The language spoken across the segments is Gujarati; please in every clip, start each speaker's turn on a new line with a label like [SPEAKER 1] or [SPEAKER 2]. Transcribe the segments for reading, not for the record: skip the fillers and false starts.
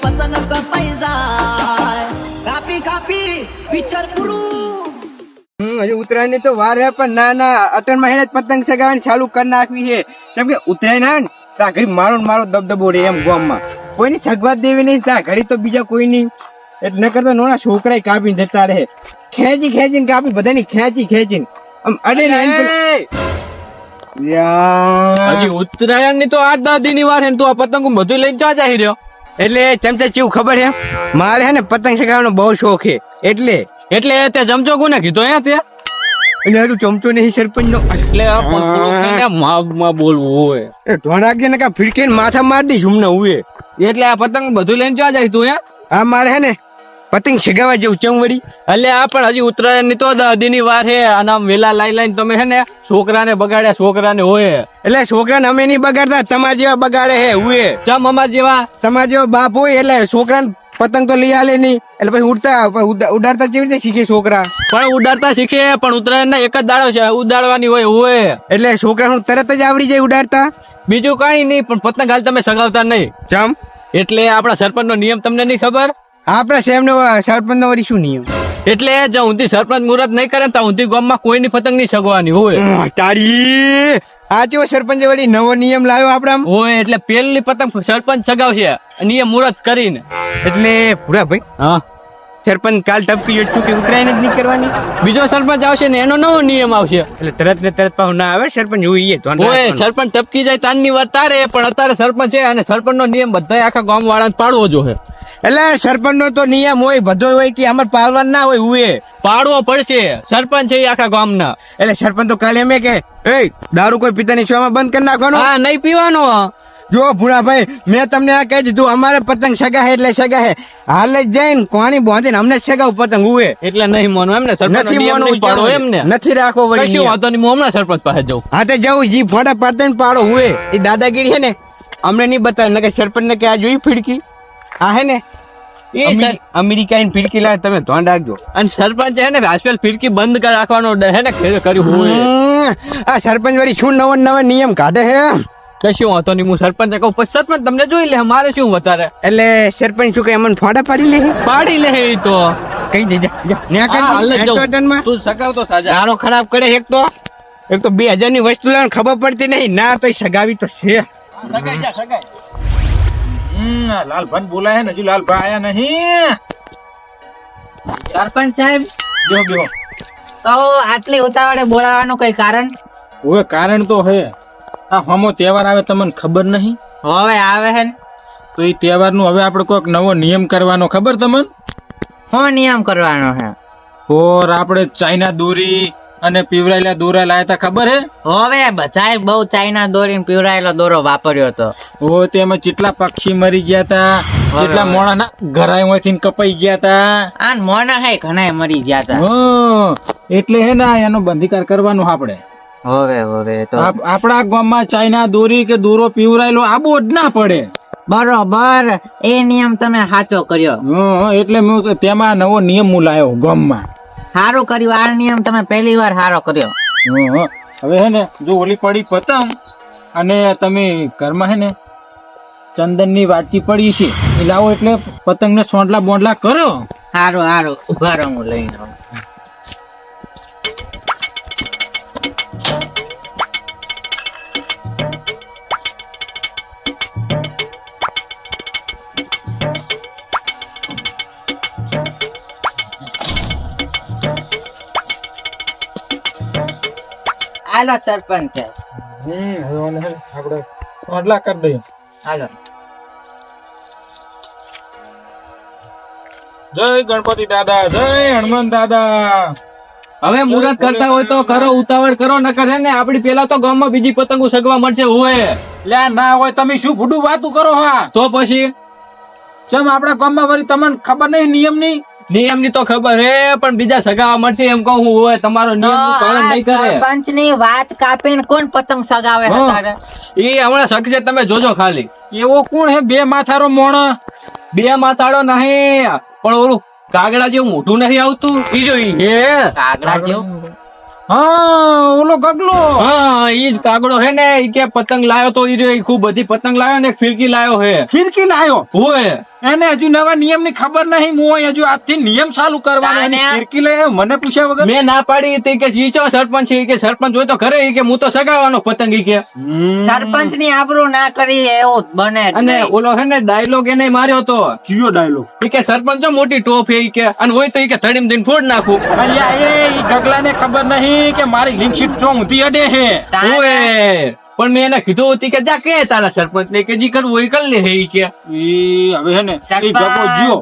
[SPEAKER 1] પતંગ કપાઈ જાય કાપી કાપી પીછર પૂરું
[SPEAKER 2] હજુ ઉત્તરાયણ ની તો વાર હે પણ ના અટન માં હેને પતંગ સગાવવાની ચાલુ કરી નાખવી છે કેમ કે ઉત્તરાયણ આવે ને ત્યાં ઘડી મારો દબદબો રે એમ ગામમાં કોઈની સગવાત દેવી નહીં ત્યાં ઘડી તો બીજા કોઈ નહીં એટલે ન કરતા નોના છોકરા કાપીને જતા રહે ખેંચીને કાપી બધાની ખેંચીને આમ અડે ને
[SPEAKER 3] હજી ઉત્તરાયણ ની તો 8-10 દી ની વાર છે તું આ પતંગ બધું લઈને ક્યાં જઈ રહ્યો?
[SPEAKER 2] એટલે ચમચા ચેવું ખબર છે મારે હે ને પતંગ ચગાવવાનો બહુ શોખ છે એટલે
[SPEAKER 3] તે ચમચો કોને કીધો તે
[SPEAKER 2] એટલે હારું ચમચો નહીં સરપંચ નો
[SPEAKER 3] એટલે માપમાં બોલવું હોય
[SPEAKER 2] ધોન રાખજે ને કા ફીડકીને માથા મારી દઈશ હમણાં હુએ
[SPEAKER 3] એટલે આ પતંગ બધું લઈને ક્યાં જાય તું?
[SPEAKER 2] હા મારે હે ને પતંગ સગાવા જેવું ચંવડી
[SPEAKER 3] એટલે આ પણ હજી ઉત્તરાયણ ની તો 10 દી ની વાર છે અને આમ વેલા લાઈને તમે હે ને છોકરાને બગાડ્યા છોકરાને હોય
[SPEAKER 2] એટલે છોકરાને અમે નહીં બગાડતા તમારા જેવા બગાડે હે હુએ
[SPEAKER 3] ચમ અમાર જેવા
[SPEAKER 2] તમારા જેવો બાપ હોય એટલે છોકરાને પતંગ તો લઈ આલે નહીં એટલે પછી ઉડાડતા કેવી રીતે શીખે છોકરા
[SPEAKER 3] પણ ઉડાડતા શીખે પણ ઉત્તરાયણ ના એક જ દાડો છે ઉડાડવાની હોય
[SPEAKER 2] એટલે છોકરા તરત જ આવડી જાય ઉડાડતા
[SPEAKER 3] બીજું કઈ નહીં પણ પતંગ હાલ તમે સગાવતા નહીં
[SPEAKER 2] ચમ
[SPEAKER 3] એટલે આપણા સરપંચ નો નિયમ તમને નહીં ખબર?
[SPEAKER 2] આપડે સેમ નો સરપંચ નો વળી શું નિયમ
[SPEAKER 3] એટલે જો ઊંધી સરપંચ મુહૂર્ત નહીં કરે તો ઊંધી ગામમાં કોઈની પતંગ નહીં સગવાની હોય
[SPEAKER 2] તારી આ ચેવો સરપંચ વળી નવો નિયમ લાવ્યો આપડા
[SPEAKER 3] હોય એટલે પેલી પતંગ સરપંચ સગાવશે નિયમ મુહૂર્ત કરીને
[SPEAKER 2] એટલે પૂરા ભાઈ
[SPEAKER 3] હા
[SPEAKER 2] સરપંચ કાલ ટપકી છું કે ઉત્તરાયણ જ નહીં કરવાની
[SPEAKER 3] બીજો સરપંચ આવશે ને એનો નવો નિયમ આવશે
[SPEAKER 2] એટલે તરત ને તરત પાછું ના આવે સરપંચ હોય
[SPEAKER 3] સરપંચ ટપકી જાય તારની વાત તારે પણ અત્યારે સરપંચ છે અને સરપંચ નો નિયમ બધા આખા ગામ વાળાને પાડવો જોઈએ
[SPEAKER 2] એટલે સરપંચ નો તો નિયમ હોય બધો હોય કે અમારે પાડવાનું ના હોય હુએ
[SPEAKER 3] પાડવો પડશે સરપંચ છે આખા ગામના
[SPEAKER 2] એટલે સરપંચ તો કાલે એમ કે એ દારૂ કોઈ પિતાની શોમાં બંધ કરી નાખવાનો
[SPEAKER 3] હા નહીં પીવાનો
[SPEAKER 2] જો ભૂણાભાઈ મેં તમને આ કહી દીધું અમારે પતંગ સગા એટલે સગા હે હાલ જ જઈને કોણી બાંધીને અમને સગાવ પતંગ હુએ
[SPEAKER 3] એટલે નહીં માનો એમને સરપંચ પાડો એમને
[SPEAKER 2] નથી રાખવો
[SPEAKER 3] કશું વાંધો નહીં હું હમણાં સરપંચ પાસે જાઉં
[SPEAKER 2] હા તે જવું જી ફોટા પાડતા ને પાડો હુએ એ દાદાગીરી હે ને અમને નહીં બતાવે ને કે સરપંચ ને કે આ જોઈ ફીડકી આ હે ને અમેરિકા ની ફીડકી લાવે તમે ધ્યાન રાખજો
[SPEAKER 3] અને સરપંચ હે ને રાજપેલ ફીડકી બંધ રાખવાનો હે ને કર્યું હોય
[SPEAKER 2] આ સરપંચ વળી શું નવો નિયમ કાઢે હે
[SPEAKER 3] કશું વાંધો નહીં હું સરપંચ કહું પછી સરપંચ તમને જોઈ લે મારે શું વધારે
[SPEAKER 2] એટલે સરપંચ શું કઈ અમને ફોટા પાડી લે
[SPEAKER 3] એ તો
[SPEAKER 2] કઈ દેજે
[SPEAKER 3] તું સગાવતો સાજા
[SPEAKER 2] સારો ખરાબ કરે એક તો 2000 ની વસ્તુ લેવાની ખબર પડતી નહીં ના તો સગાવી તો છે
[SPEAKER 3] સગાઈ
[SPEAKER 4] લાલભાઈ બોલાય ને હજુ લાલભાઈ આયા નહીં
[SPEAKER 1] સરપંચ સાહેબ
[SPEAKER 4] બેહો
[SPEAKER 1] તો આટલી ઉતાવળે બોલાવાનું કઈ કારણ?
[SPEAKER 4] હવે કારણ તો હે આ હમો તહેવાર આવે તમને ખબર નહીં?
[SPEAKER 1] હવે આવે હે
[SPEAKER 4] તો એ તહેવાર નું હવે આપડે કોઈક નવો નિયમ કરવાનો ખબર તમને?
[SPEAKER 1] શું નિયમ કરવાનો હે?
[SPEAKER 4] ઓર આપડે ચાઇના દોરી અને પીવરાયેલા દોરા લાયા તા ખબર હે?
[SPEAKER 1] હવે બધાય બહુ ચાઇના દોરી પીવરાયેલો દોરો વાપર્યો હતો.
[SPEAKER 4] ઓ તેમાં કેટલા પક્ષી મરી ગયા તા, કેટલા મોણા ના ઘરાયમાંથી કપાઈ ગયા તા,
[SPEAKER 1] આ મોણા હે ઘણા મરી ગયા તા.
[SPEAKER 4] એટલે હે ને એનો બંધીકાર કરવાનો આપડે.
[SPEAKER 1] હવે તો
[SPEAKER 4] આપડા ગામમાં ચાઇના દોરી કે દોરો પીવરાયેલો આબો જ ના પડે.
[SPEAKER 1] બરોબર એ નિયમ તમે સાચો કર્યો.
[SPEAKER 4] એટલે મેં તેમાં નવો નિયમ હું લાયો ગામમાં.
[SPEAKER 1] સારું કર્યું આ નિયમ તમે પહેલી વાર સારો કર્યો.
[SPEAKER 4] હવે હે ને જો ઓલી પડી પતંગ અને તમે ઘરમાં હે ને ચંદન ની વાટકી પડી છે એ લાવો એટલે પતંગ ને સોંડલા બોંડલા કરો.
[SPEAKER 1] સારું ઉભા રહો હું લઈને આવું. હાલો સરપંચ
[SPEAKER 4] આપડે સોંડલા કરી દઈએ.
[SPEAKER 1] હાલો.
[SPEAKER 4] જય ગણપતિ દાદા, જય હનુમાન દાદા.
[SPEAKER 3] હવે મુહૂર્ત કરતા હોય તો કરો, ઉતાવળ કરો ન કરે ને આપડી પેલા તો ગામમાં બીજી પતંગો સગવા મળશે હોય.
[SPEAKER 4] લે ના હોય તમે શું ભૂડું વાતું કરો? હા
[SPEAKER 3] તો પછી
[SPEAKER 4] ચમ આપડા ગામમાં વળી તમને ખબર નહીં નિયમ ની
[SPEAKER 3] તો ખબર હે પણ બીજા સગાવા મળશે એમ કહું હોય. તમારો નિયમ નું પાલન નહીં કરે.
[SPEAKER 1] સરપંચ ની વાત કાપીને કોણ પતંગ સગાવે
[SPEAKER 3] એ હમણાં શકશે તમે જોજો ખાલી.
[SPEAKER 4] એવો કોણ હે બે માથારો મોણ
[SPEAKER 3] બે માથાડો નહીં પણ ઓલું કાગડા જેવું મોઢું નહીં આવતું ઈ જો ઈ હે
[SPEAKER 1] કાગડા જેવું
[SPEAKER 4] હા ઓલો ગગલો.
[SPEAKER 3] હા ઈ જ કાગડો હે ને ઈ કે પતંગ લાયો તો ઈ રહ્યો, ઈ ખૂબ બધી પતંગ લાયો ને એક ફિરકી લાયો હે
[SPEAKER 4] ફિરકી લાયો.
[SPEAKER 3] હોય
[SPEAKER 4] એને હજુ નવા નિયમ ની ખબર નહીં. હું અહીં હજુ આજથી નિયમ ચાલુ કરવાનો. એની
[SPEAKER 1] તાને?
[SPEAKER 4] ફિરકી લઈ મને પૂછ્યા વગર.
[SPEAKER 3] મેં ના પાડી હતી કે ઈ ચો સરપંચ છે ઈ કે સરપંચ હોય તો ખરે ઈ કે હું તો સગાવાનો પતંગ ઈ કે
[SPEAKER 1] સરપંચ ની આબરૂ ના કરી એવું જ બને જ
[SPEAKER 3] અને
[SPEAKER 1] નહીં.
[SPEAKER 3] ઓલો હે ને ડાયલોગ એને માર્યો તો
[SPEAKER 4] કયો ડાયલોગ?
[SPEAKER 3] ઈ કે સરપંચ તો મોટી ટોપ હે ઈ કે અને હોય તો ઈ કે થડીમ દઈને ફોડ નાખું
[SPEAKER 4] અલ્યા એ ગગલાને ખબર નહીં કે મારી લિંક શીટ ચો ઊંધી અડે હે.
[SPEAKER 1] તાને?
[SPEAKER 3] ઓય પણ મેં એને કીધું હતી કે જા કે તારા સરપંચ ને કે જી કરવું હોય કરી લે હે ઈ કે
[SPEAKER 4] ઈ હવે હે ને ઈ ગગો જ્યો.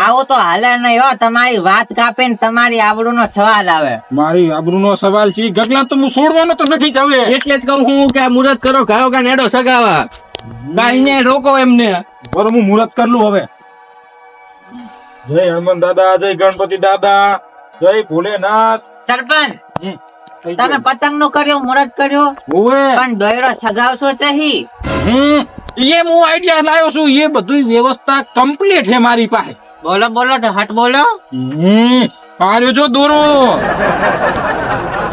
[SPEAKER 1] આવું તો હાલે નહીં હો. તમારી વાત કાપે ને તમારી આબરૂ નો સવાલ આવે.
[SPEAKER 4] મારી આબરૂનો સવાલ છે. ગગલા તો હું છોડવાનો તો નથી જ હવે.
[SPEAKER 3] એટલે જ કહું હું કે આ મુહૂર્ત કરો ગાયો કા નેડો સગાવા કાઈ ને રોકો એમને
[SPEAKER 4] બરો હું મુહૂર્ત કરલું હવે. જય હનુમાન દાદા, જય ગણપતિ દાદા, જય ભોલેનાથ.
[SPEAKER 1] સરપંચ
[SPEAKER 4] હમ.
[SPEAKER 1] તમે પતંગ નું કર્યું, મુહૂર્ત કર્યું,
[SPEAKER 4] ઓવે.
[SPEAKER 1] પણ દોયરો સગાવશો સહી.
[SPEAKER 4] એ હું આઈડિયા લાવ્યો છું. એ બધું વ્યવસ્થા કમ્પ્લીટ છે મારી પાસે.
[SPEAKER 1] બોલો બોલો તો હટ બોલો.
[SPEAKER 4] આર્યો જો દોરો.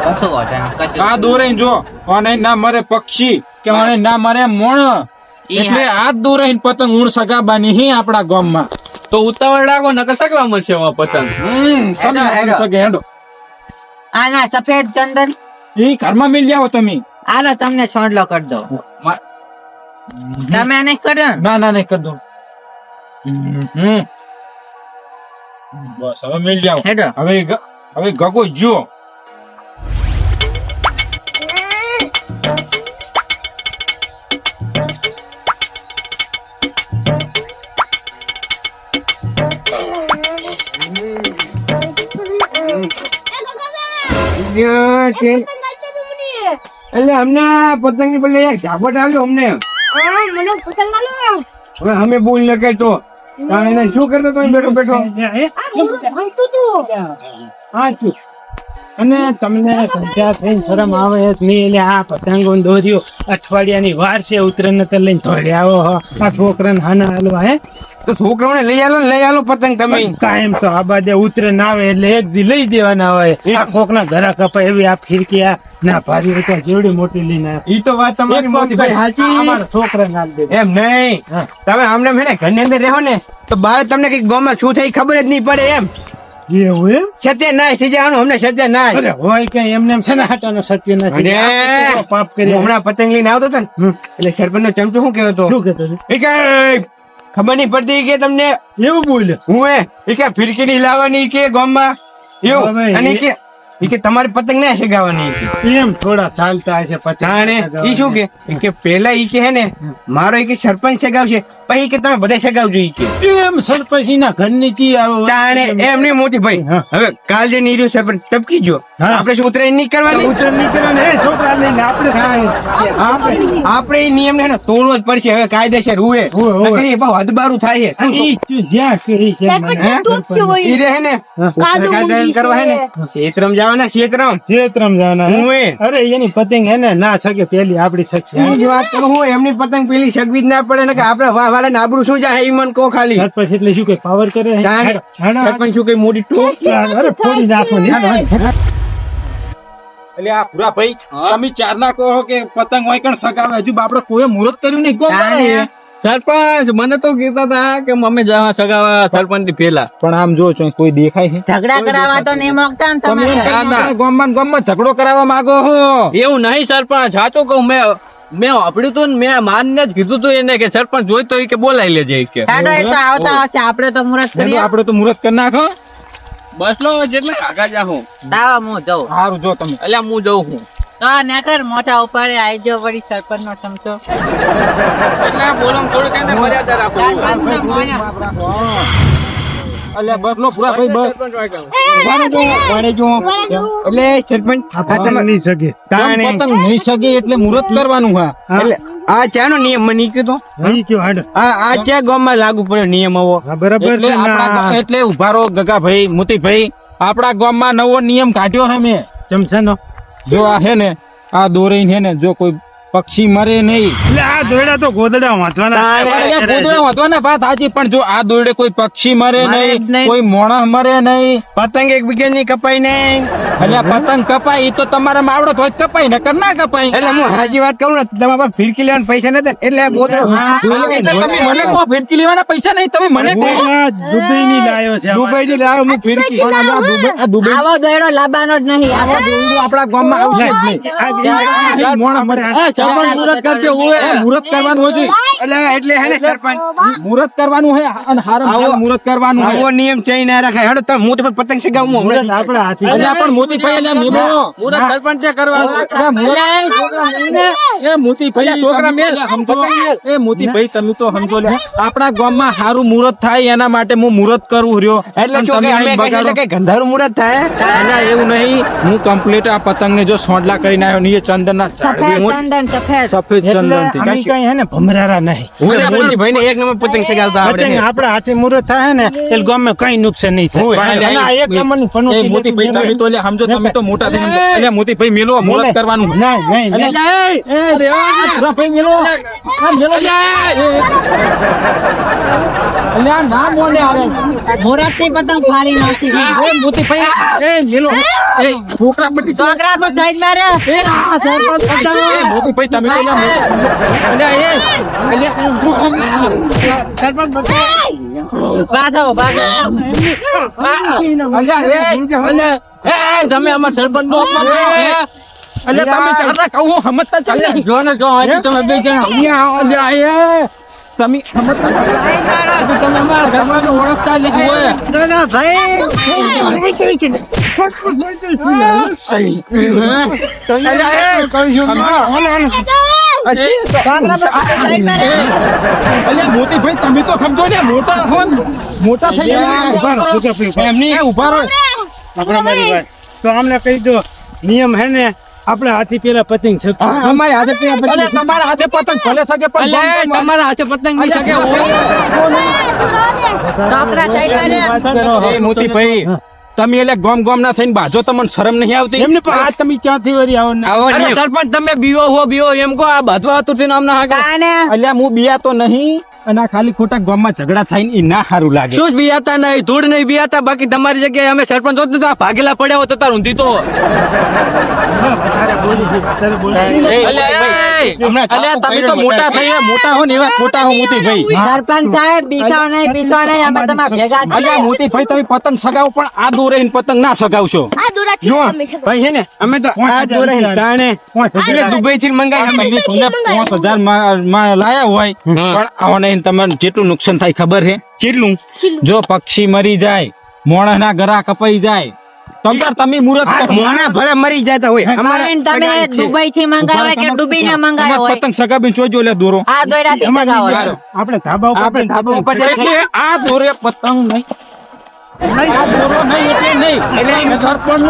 [SPEAKER 1] કશું વાંધો નહીં, કશું.
[SPEAKER 4] આ દોરે જો અને ના મરે પક્ષી કે અને ના મરે મોણ. એટલે આ દોરે પતંગ ઊણ સગાબાની હી આપણા ગામમાં.
[SPEAKER 3] તો ઉતાવળ લાગો નકર સગવા મળશે એમાં પતંગ
[SPEAKER 1] હેડો, હેડો.
[SPEAKER 4] હેડો.
[SPEAKER 1] આના સફેદ ચંદન
[SPEAKER 4] એ ઘરમાં મિલ જાઓ તમે.
[SPEAKER 1] આલો તમને છોડલો કરી દો. તમે આને કર્યો ને?
[SPEAKER 4] ના ના નહીં કર દો. બસ હવે મિલ જાઓ.
[SPEAKER 1] હેડો.
[SPEAKER 4] હવે ગગો જો.
[SPEAKER 2] એટલે અમને પતંગ ની પેલી એક ઝાપટ આવ્યો અમને. હવે અમે બોલ ન કરતો એને શું કરતો તો બેઠો બેઠો.
[SPEAKER 5] અને તમને સંધ્યા થઈને શરમ આવે જ નહીં. એટલે આ પતંગો દોર્યો અઠવાડિયાની વાર છે ઉત્તરાયણ ને લઈને ધોડે આવો હો. આ છોકરાને હાના હાલવા હે
[SPEAKER 2] તો છોકરાઓને લઈ આલો પતંગ તમે.
[SPEAKER 5] કાયમ તો આ બાજે ઉત્તરાયણ આવે એટલે એક દી લઈ દેવાના હોય. આ કોકના ઘરા કપાય એવી આ ફિરકી આ ના ભારી હોય તો જેવડી મોટી લઈને આવે.
[SPEAKER 2] ઈ તો વાત તમારી મોટી ભાઈ સાચી.
[SPEAKER 5] અમારા છોકરાને હાલ દે.
[SPEAKER 2] એમ નહીં, તમે આમને હે ને ઘરની અંદર રહો ને તો બહાર તમને કઈક ગામમાં શું થાય ખબર જ નહીં પડે. એમ
[SPEAKER 5] એવું એમ?
[SPEAKER 2] સત્ય નાશ થઈ જવાનું અમને સત્ય નાશ.
[SPEAKER 5] અરે હોય કઈ એમને એમ છે ને હાટાનો સત્ય નથી.
[SPEAKER 2] અને
[SPEAKER 5] પાપ
[SPEAKER 2] હું
[SPEAKER 5] કરી
[SPEAKER 2] હમણાં પતંગ લઈને આવતો હતો ને એટલે સરપંચ નો ચમચો શું કહેતો હતો
[SPEAKER 5] શું કેતો હતો?
[SPEAKER 2] એ કે ખબર નહીં પડતી કે તમને
[SPEAKER 5] એવું બોલ્યો?
[SPEAKER 2] હું એ કે ફિરકી ની લાવવાની કે ગામમાં એવું.
[SPEAKER 5] હવે
[SPEAKER 2] અને કે તમારી પતંગ ના સગાવાની કે
[SPEAKER 5] એમ થોડા ચાલતા હશે
[SPEAKER 2] તાણે ઈ શું કે પેલા ઈ કે હે ને મારો ઈ કે સરપંચ સગાવશે પછી કે તમે બધા સગાવજો ઈ કે
[SPEAKER 5] એમ સરપંચ ના ઘરની કી આવો
[SPEAKER 2] તાણે એમ નહીં મોટી ભાઈ. હવે કાલ જે નીર્યું સરપંચ ટપકી જો
[SPEAKER 5] હા.
[SPEAKER 2] આપણે શું ઉતરાયણ નહીં કરવાની.
[SPEAKER 5] ઉત્તરાયણ નીકળે ને છોકરા લઈને આપણે
[SPEAKER 2] આપણે એ નિયમ ને તોડવો જ પડશે હવે કાયદેસર હુએ.
[SPEAKER 5] હુએ.
[SPEAKER 2] નકર એ બહુ હદબારું થાય છે.
[SPEAKER 5] ઈ તું જ્યાં કે ઈ છે મને.
[SPEAKER 2] ઈ રહે ને ઉત્તરાયણ કરવા હે ને ક્ષેત્રમ જવાના ક્ષેત્રમ
[SPEAKER 5] ક્ષેત્રમ જવાના હે?
[SPEAKER 2] હુએ.
[SPEAKER 5] અરે એની પતંગ હે ને ના શકે પેલી આપડી શકશે.
[SPEAKER 2] હું જ વાત કરું હું એમની પતંગ પેલી સગવી જ ના પડે ને કે આપડે વાળા ને આબરૂ શું જાય એ મન કહો ખાલી.
[SPEAKER 5] સરપંચ એટલે શું કઈ પાવર કરે?
[SPEAKER 2] તાણે સરપંચ શું કઈ મોટી ટોપ.
[SPEAKER 5] અરે ફોડી નાખો ને.
[SPEAKER 4] એટલે આ પૂરા ભાઈ તમે ચાર ના કહો કે પતંગ હોય કણ સગાવે. હજુ બાપડે કોઈ મુહૂર્ત કર્યું નહીં.
[SPEAKER 2] તાણે
[SPEAKER 3] સરપંચ મને તો કહેતા હતા કે અમે જવા સગાવા સરપંચ થી પેલા
[SPEAKER 4] પણ આમ જો કોઈ દેખાય છે
[SPEAKER 1] ઝઘડા કરાવવા તો નહીં માંગતા ને તમે.
[SPEAKER 4] ગામમાં ઝઘડો કરાવવા માંગો હો.
[SPEAKER 3] એવું નહીં સરપંચ સાચું કહું મેં વાપર્યું હતું ને મેં માનને જ કીધું હતું એને કે સરપંચ જોઈ તો ઈ કે બોલાવી લેજે ઈ કે
[SPEAKER 1] હેડો એ તો આવતા હશે, આપણે તો મુહૂર્ત કરીએ.
[SPEAKER 4] આપડે તો મુહૂર્ત કરી નાખો.
[SPEAKER 3] બસ લો જેટલે આગા જા હું
[SPEAKER 1] દાવા હું જઉં.
[SPEAKER 4] સારું જો તમે.
[SPEAKER 3] એટલે હું જઉં હું
[SPEAKER 1] તો નેકર મોટા ઉપર આવી ગયો વળી સરપંચ નો ચમચો.
[SPEAKER 3] એટલે બોલો થોડું કઈ મર્યાદા રાખો
[SPEAKER 1] સરપંચને મોયા.
[SPEAKER 4] અલ્યા બસ લો પૂરા ભાઈ બસ.
[SPEAKER 3] સરપંચ હોય કહું.
[SPEAKER 2] વાણે જો એટલે સરપંચ
[SPEAKER 5] આ પતંગ નહીં શકે.
[SPEAKER 2] તાણે
[SPEAKER 4] પતંગ નહીં સગે એટલે મુહૂર્ત કરવાનું. હા
[SPEAKER 2] એટલે આ ચાનો નિયમ મને ઈ કીધો.
[SPEAKER 5] અહીં કયો હાડો.
[SPEAKER 2] આ ચા ગામમાં લાગુ પડ્યો નિયમ આવો.
[SPEAKER 5] હા બરાબર
[SPEAKER 4] એટલે
[SPEAKER 5] છે
[SPEAKER 4] આપણા
[SPEAKER 5] ને.
[SPEAKER 4] એટલે ઉભા રહો ગગાભાઈ મોતીભાઈ. આપણા ગામમાં નવો નિયમ કાઢ્યો હે મેં.
[SPEAKER 5] ચમચાનો
[SPEAKER 4] જો આ હે ને આ દોરી હે ને જો કોઈ પક્ષી મરે નહીં
[SPEAKER 5] એટલે આ દોયડા તો ગોદડા વાંચવાના
[SPEAKER 4] અલ્યા ગોદડા વાંધવાના વાત સાચી, પણ જો આ દોરડે કોઈ પક્ષી મરે
[SPEAKER 1] મરે જ
[SPEAKER 4] નહીં,
[SPEAKER 1] નહીં.
[SPEAKER 4] કોઈ માણસ મરે નહીં.
[SPEAKER 2] પતંગ એકબીજાની કપાઈ નહીં.
[SPEAKER 4] અલ્યા પતંગ કપાય ઈ તો તમારા આવડત હોય તો કપાય ને ના કપાય.
[SPEAKER 2] એટલે હું હાજી વાત કરું ને, તમારા પાસે ફિરકી લેવાના પૈસા નતા ને, એટલે આ ગોદડો
[SPEAKER 4] એટલે તમે મને કહો ફિરકી લેવાના પૈસા નહીં, તમે મને કહો.
[SPEAKER 5] દુબઈની લાયો છે
[SPEAKER 2] દુબઈ થી લાવ્યો હું ફિરકી.
[SPEAKER 4] પણ આ દુબઈ
[SPEAKER 1] આવો દોયડો લાવવાનો જ નહીં. આવો
[SPEAKER 4] દોરડું આપણા ગામમાં આવશે જ નહીં. મોણા મરે.
[SPEAKER 3] સરપંચ મુહૂર્ત કરજો હોય.
[SPEAKER 4] મુહૂર્ત કરવાનું હોય છે.
[SPEAKER 2] એટલે હે ને સરપંચ,
[SPEAKER 4] મુહૂર્ત કરવાનું હોય અને હારામાં મુહૂર્ત કરવાનું હોય.
[SPEAKER 2] આવો નિયમ ચઈ ના રખાય. હેડો તમે હું તો પતંગ ચગાવું હું હમણાં.
[SPEAKER 5] આપડે હાથી
[SPEAKER 4] અલ્યા પણ મોતીભાઈ અલ્યા મેલો.
[SPEAKER 3] મુહૂર્ત સરપંચ કરવાનું.
[SPEAKER 4] એ મોતીભાઈ છોકરા મેલ સમજો. એ મોતીભાઈ તમે તો સમજો લે. આપણા ગામમાં સારું મુહૂર્ત થાય એના માટે હું મુહૂર્ત કરું રહ્યો.
[SPEAKER 2] એટલે
[SPEAKER 4] અને
[SPEAKER 2] શું
[SPEAKER 4] તમે
[SPEAKER 2] કે અમે
[SPEAKER 4] અહીં
[SPEAKER 2] કહીએ એટલે
[SPEAKER 4] બગાડો.
[SPEAKER 2] કઈ ગંધારું મુહૂર્ત થાય?
[SPEAKER 4] અલ્યા એવું નહીં, હું કમ્પ્લીટ આ પતંગને જો સોંડલા કરીને આવ્યો ને એ ચંદનના
[SPEAKER 1] સફેદ ચંદન સફેદ.
[SPEAKER 4] સફેદ
[SPEAKER 5] એટલે
[SPEAKER 4] ચંદનથી.
[SPEAKER 5] અમે કઈ હે ને ભમરારા નહીં
[SPEAKER 2] મોતીભાઈ ને એક નંબર પતંગ ચગાવતા આવડે
[SPEAKER 5] પતંગ
[SPEAKER 2] છે.
[SPEAKER 5] આપડા હાથે મુહૂર્ત થાય ને એટલે ગામમાં કઈ નુકસાન નહીં
[SPEAKER 4] હોય.
[SPEAKER 5] થાય અને આ એક નંબરની
[SPEAKER 4] એ
[SPEAKER 5] ફનોતી
[SPEAKER 4] મોતીભાઈ તમે તો લે સમજો, તમે તો મોટા થઈને એટલે મોતીભાઈ મેલો મુહૂર્ત કરવાનું.
[SPEAKER 5] નહીં નહીં
[SPEAKER 4] ભાઈ મેલો આ મેલો અલ્યા ના મોને આવે.
[SPEAKER 1] મુહૂર્તની પતંગ ફાડી નાખી.
[SPEAKER 4] એ મોતીભાઈ એ મેલો એ છોકરા બધી
[SPEAKER 1] છોકરા પર સાઈડ મારે.
[SPEAKER 4] એ મોતીભાઈ તમે તો લે અલ્યા
[SPEAKER 1] બાધો બાધો.
[SPEAKER 3] તમે અમાર સરપંચ નો અપમાન કરો.
[SPEAKER 4] અલ્યા તમે ચાલતા કહું સમજતા ચાલે
[SPEAKER 3] જો ને જો આજે તમે બે જણા
[SPEAKER 4] અલ્યા એ તમે સમજતા
[SPEAKER 3] તમે અમારા ઘરમાં ઓળખતા નથી હોય.
[SPEAKER 4] અલ્યા મોતીભાઈ તમે તો સમજો ને મોટા હો ને. મોટા થઈ ગયા એમની ઉભા રહો.
[SPEAKER 5] આપણા મારી વાત તો અમને કહી દો નિયમ હે ને આપણે હાથી પેલા પતંગ છે
[SPEAKER 2] હા, અમારે હાથે પેલા પતંગ
[SPEAKER 4] અલ્યા તમારા હાથે પતંગ ભલે શકે પણ
[SPEAKER 3] અલ્યા, તમારા હાથે પતંગ નહીં શકે હોય.
[SPEAKER 1] છોકરા સાઈડ મારે.
[SPEAKER 4] એ મોતીભાઈ તમે એટલે ગોમ ના થઈને બાજો તમને શરમ નહીં આવતી?
[SPEAKER 5] એમને પણ આ તમે ક્યાંથી વળી આવો ને
[SPEAKER 2] આવો
[SPEAKER 3] અરે
[SPEAKER 2] નિયમ.
[SPEAKER 3] સરપંચ તમે બીવો એમ કહો આ બાજવા હતું તે નામ ના હાકે.
[SPEAKER 1] કાને
[SPEAKER 4] અલ્યા હું બિયા તો નહીં અને આ ખાલી ખોટા ગામમાં ઝઘડા થાય ને એ ના સારું લાગે.
[SPEAKER 3] શું જ બિયાતા નહીં, ધૂળ નહીં બિયાતા. બાકી તમારી જગ્યાએ અમે સરપંચ હોત ને તો આ ભાગેલા પડ્યા હોત તો તાર ઊંધી તો.
[SPEAKER 4] અલ્યા તમે તો મોટા થઈ ગયા, મોટા હો ને એવા ખોટા હો મોતીભાઈ.
[SPEAKER 1] સરપંચ સાહેબ બીસો નહીં અમે તમારા ભેગા જ
[SPEAKER 4] અલ્યા
[SPEAKER 1] છીએ.
[SPEAKER 4] મોતીભાઈ તમે પતંગ સગાવો પણ આ દોરે પતંગ ના સગાવશો.
[SPEAKER 2] જો ભાઈ છે ને અમે તો આ દોરે તાણે એટલે દુબઈ થી મંગાવી અમે.
[SPEAKER 4] તમને 5,000 માં લાયા હોય પણ આને તમને જેટલું નુકસાન થાય ખબર છે?
[SPEAKER 2] કેટલું?
[SPEAKER 4] જો પક્ષી મરી જાય, મોણા ના ગરા કપાઈ જાય, તમતાર તમે મુહૂર્ત કરો.
[SPEAKER 2] મોણા ભલે મરી જતા હોય અમારે
[SPEAKER 1] તમે દુબઈ થી મંગાવે કે ડુબી ના મંગાવે હોય
[SPEAKER 4] પતંગ સગાવીને જોજો લે દોરો.
[SPEAKER 1] આ દોયડા થી સગાવો.
[SPEAKER 5] આપણે ધાબા ઉપર
[SPEAKER 2] આપણે ધાબા ઉપર
[SPEAKER 4] એટલે આ દોરે પતંગ નહીં, આ દોરો નહીં એટલે નહીં. એટલે સરપંચ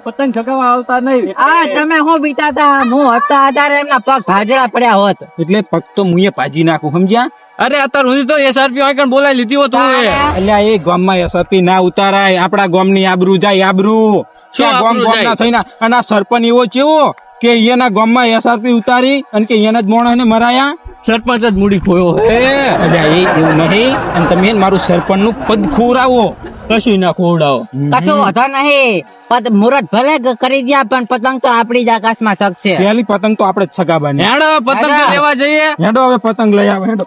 [SPEAKER 3] પતંગ ચગાવવા આવતા નહીં.
[SPEAKER 1] આ તમે હું બીતા હતા હું હતા ત્યારે એમના પગ ભાજડા પડ્યા હોત.
[SPEAKER 4] એટલે પગ તો મુએ ભાજી નાખું, સમજ્યા?
[SPEAKER 3] અરે અત્યારે હું તો એસઆરપી આગળ બોલાવી લીધી હોત હું એ.
[SPEAKER 4] અલ્યા એ ગામમાં એસઆરપી ના ઉતારાય, આપણા ગામની આબરૂ જાય આબરૂ.
[SPEAKER 3] શું
[SPEAKER 4] આ ગામ
[SPEAKER 3] આબરૂ
[SPEAKER 4] ગામના
[SPEAKER 3] જાય?
[SPEAKER 4] થઈને અને આ સરપંચ એવો ચેવો કે એના ગામમાં એસઆરપી ઉતારી અને કે એના જ મોણાને મરાયા.
[SPEAKER 3] સરપંચ જ મૂડી ખોયો હે.
[SPEAKER 4] અલ્યા એ એવું નહીં, અને તમે મારું સરપંચ નું પદ ખોરાવો.
[SPEAKER 3] કશું ના ખોવડાવો.
[SPEAKER 1] કશું વધો નહીં. મુહૂર્ત ભલે કરી ગયા પણ પતંગ તો આપણી જ આકાશમાં શકશે.
[SPEAKER 4] પહેલી પતંગ તો આપણે જ સગાબાની.
[SPEAKER 3] હેડો પતંગ
[SPEAKER 1] હેડો.
[SPEAKER 3] લેવા જઈએ.
[SPEAKER 4] હેડો હવે પતંગ લઈ આવે હેડો.